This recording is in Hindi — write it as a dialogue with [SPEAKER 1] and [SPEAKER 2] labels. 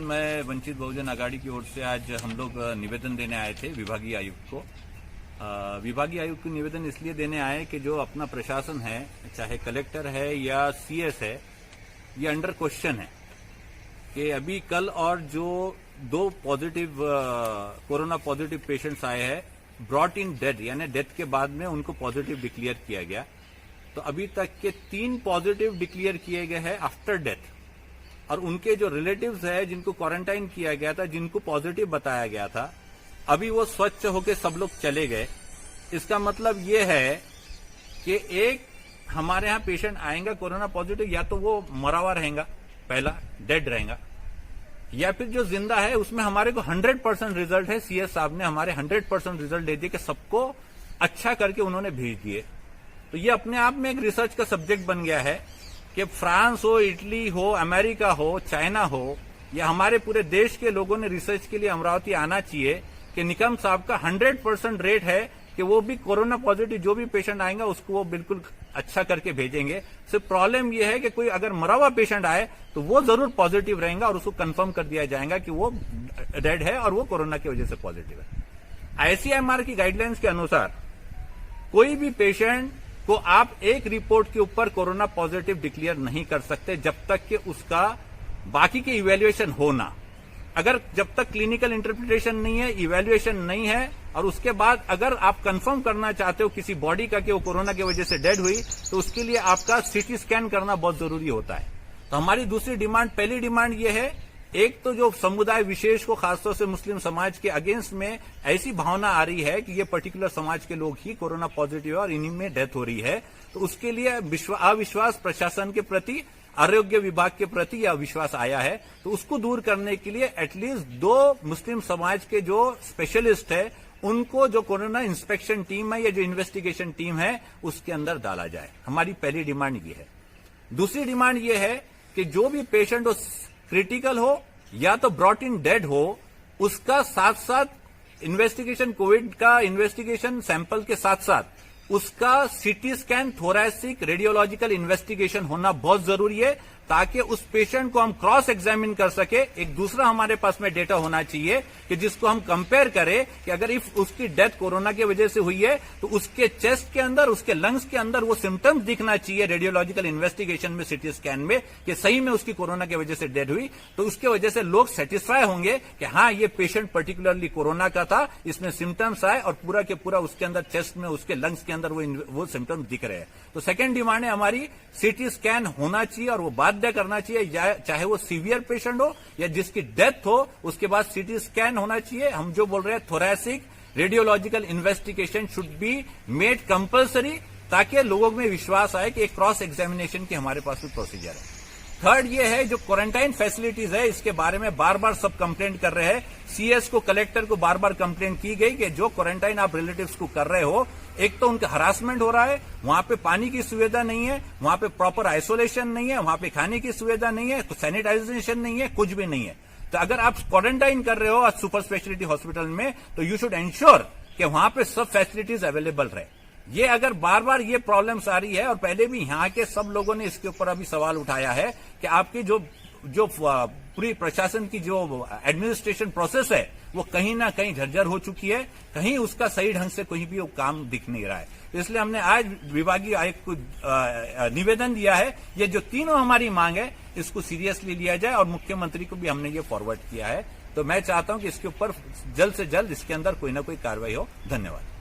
[SPEAKER 1] मैं वंचित बहुजन आघाड़ी की ओर से आज हम लोग निवेदन देने आए थे विभागीय आयुक्त को। विभागीय आयुक्त को निवेदन इसलिए देने आए कि जो अपना प्रशासन है, चाहे कलेक्टर है या सीएस है, ये अंडर क्वेश्चन है कि अभी कल और जो 2 पॉजिटिव कोरोना पॉजिटिव पेशेंट्स आए हैं, ब्रॉट इन डेथ यानी डेथ के बाद में उनको पॉजिटिव डिक्लेयर किया गया। तो अभी तक के 3 पॉजिटिव डिक्लेयर किए गए हैं आफ्टर डेथ, और उनके जो रिलेटिव्स है जिनको क्वारंटाइन किया गया था, जिनको पॉजिटिव बताया गया था, अभी वो स्वच्छ होकर सब लोग चले गए। इसका मतलब ये है कि एक हमारे यहाँ पेशेंट आएगा कोरोना पॉजिटिव, या तो वो मरा हुआ रहेगा, पहला डेड रहेगा, या फिर जो जिंदा है उसमें हमारे को 100% रिजल्ट है। सीएस साहब ने हमारे 100% रिजल्ट दे दिए कि सबको अच्छा करके उन्होंने भेज दिए। तो ये अपने आप में एक रिसर्च का सब्जेक्ट बन गया है कि फ्रांस हो, इटली हो, अमेरिका हो, चाइना हो, या हमारे पूरे देश के लोगों ने रिसर्च के लिए अमरावती आना चाहिए कि निकम साहब का 100% रेट है कि वो भी कोरोना पॉजिटिव जो भी पेशेंट आएगा उसको वो बिल्कुल अच्छा करके भेजेंगे। सिर्फ प्रॉब्लम ये है कि कोई अगर मरा हुआ पेशेंट आए तो वो जरूर पॉजिटिव रहेगा और उसको कंफर्म कर दिया जाएगा कि वो डेड है और वो कोरोना की वजह से पॉजिटिव है। आईसीएमआर की गाइडलाइंस के अनुसार कोई भी पेशेंट को आप एक रिपोर्ट के ऊपर कोरोना पॉजिटिव डिक्लेयर नहीं कर सकते जब तक कि उसका बाकी के इवैल्यूएशन हो ना। अगर जब तक क्लिनिकल इंटरप्रिटेशन नहीं है, इवैल्यूएशन नहीं है, और उसके बाद अगर आप कंफर्म करना चाहते हो किसी बॉडी का कि वो कोरोना की वजह से डेड हुई, तो उसके लिए आपका सीटी स्कैन करना बहुत जरूरी होता है। तो हमारी दूसरी डिमांड, पहली डिमांड ये है, एक तो जो समुदाय विशेष को खासतौर से मुस्लिम समाज के अगेंस्ट में ऐसी भावना आ रही है कि ये पर्टिकुलर समाज के लोग ही कोरोना पॉजिटिव है और इन्हीं में डेथ हो रही है, तो उसके लिए अविश्वास प्रशासन के प्रति, आरोग्य विभाग के प्रति यह विश्वास आया है। तो उसको दूर करने के लिए एटलीस्ट 2 मुस्लिम समाज के जो स्पेशलिस्ट है उनको जो कोरोना इंस्पेक्शन टीम है या जो इन्वेस्टिगेशन टीम है उसके अंदर डाला जाए। हमारी पहली डिमांड ये है। दूसरी डिमांड ये है कि जो भी पेशेंट हो, क्रिटिकल हो या तो ब्रॉट इन डेड हो, उसका साथ साथ इन्वेस्टिगेशन, कोविड का इन्वेस्टिगेशन सैंपल के साथ साथ उसका CT scan, thoracic, radiological investigation होना बहुत जरूरी है, ताकि उस पेशेंट को हम क्रॉस एग्जामिन कर सके। एक दूसरा हमारे पास में डेटा होना चाहिए कि जिसको हम कंपेयर करें कि अगर इफ उसकी डेथ कोरोना की वजह से हुई है तो उसके चेस्ट के अंदर, उसके लंग्स के अंदर वो सिम्टम्स दिखना चाहिए रेडियोलॉजिकल इन्वेस्टिगेशन में, सीटी स्कैन में, कि सही में उसकी कोरोना की वजह से डेथ हुई। तो उसके वजह से लोग सेटिस्फाई होंगे कि हाँ, ये पेशेंट पर्टिकुलरली कोरोना का था, इसमें सिम्टम्स आए और पूरा के पूरा उसके अंदर चेस्ट में, उसके लंग्स के अंदर वो सिम्टम्स दिख रहे हैं। तो सेकेंड डिमांड है हमारी, सीटी स्कैन होना चाहिए और वो बाध्य करना चाहिए, चाहे वो सीवियर पेशेंट हो या जिसकी डेथ हो, उसके बाद सीटी स्कैन होना चाहिए। हम जो बोल रहे हैं thoracic radiological investigation should be made compulsory, ताकि लोगों में विश्वास आए कि एक क्रॉस एग्जामिनेशन की हमारे पास भी प्रोसीजर है। थर्ड ये है, जो क्वारंटाइन फैसिलिटीज है इसके बारे में बार बार सब कंप्लेंट कर रहे हैं। सीएस को, कलेक्टर को बार बार कंप्लेंट की गई कि जो क्वारंटाइन आप रिलेटिव्स को कर रहे हो, एक तो उनका हरासमेंट हो रहा है, वहां पे पानी की सुविधा नहीं है, वहां पे प्रॉपर आइसोलेशन नहीं है, वहां पे खाने की सुविधा नहीं है, तो सैनिटाइजेशन नहीं है, कुछ भी नहीं है। तो अगर आप क्वारंटाइन कर रहे हो सुपर स्पेशलिटी हॉस्पिटल में, तो यू शुड एंश्योर कि वहां पे सब फैसिलिटीज अवेलेबल रहे। ये अगर बार बार ये प्रॉब्लम्स आ रही है, और पहले भी यहाँ के सब लोगों ने इसके ऊपर अभी सवाल उठाया है कि आपकी जो पूरी प्रशासन की जो एडमिनिस्ट्रेशन प्रोसेस है वो कहीं ना कहीं झरझर हो चुकी है, कहीं उसका सही ढंग से कोई भी वो काम दिख नहीं रहा है। तो इसलिए हमने आज विभागीय आयुक्त को निवेदन दिया है, ये जो तीनों हमारी मांग है इसको सीरियसली लिया जाए, और मुख्यमंत्री को भी हमने ये फॉरवर्ड किया है। तो मैं चाहता हूं कि इसके ऊपर जल्द से जल्द इसके अंदर कोई ना कोई कार्रवाई हो। धन्यवाद।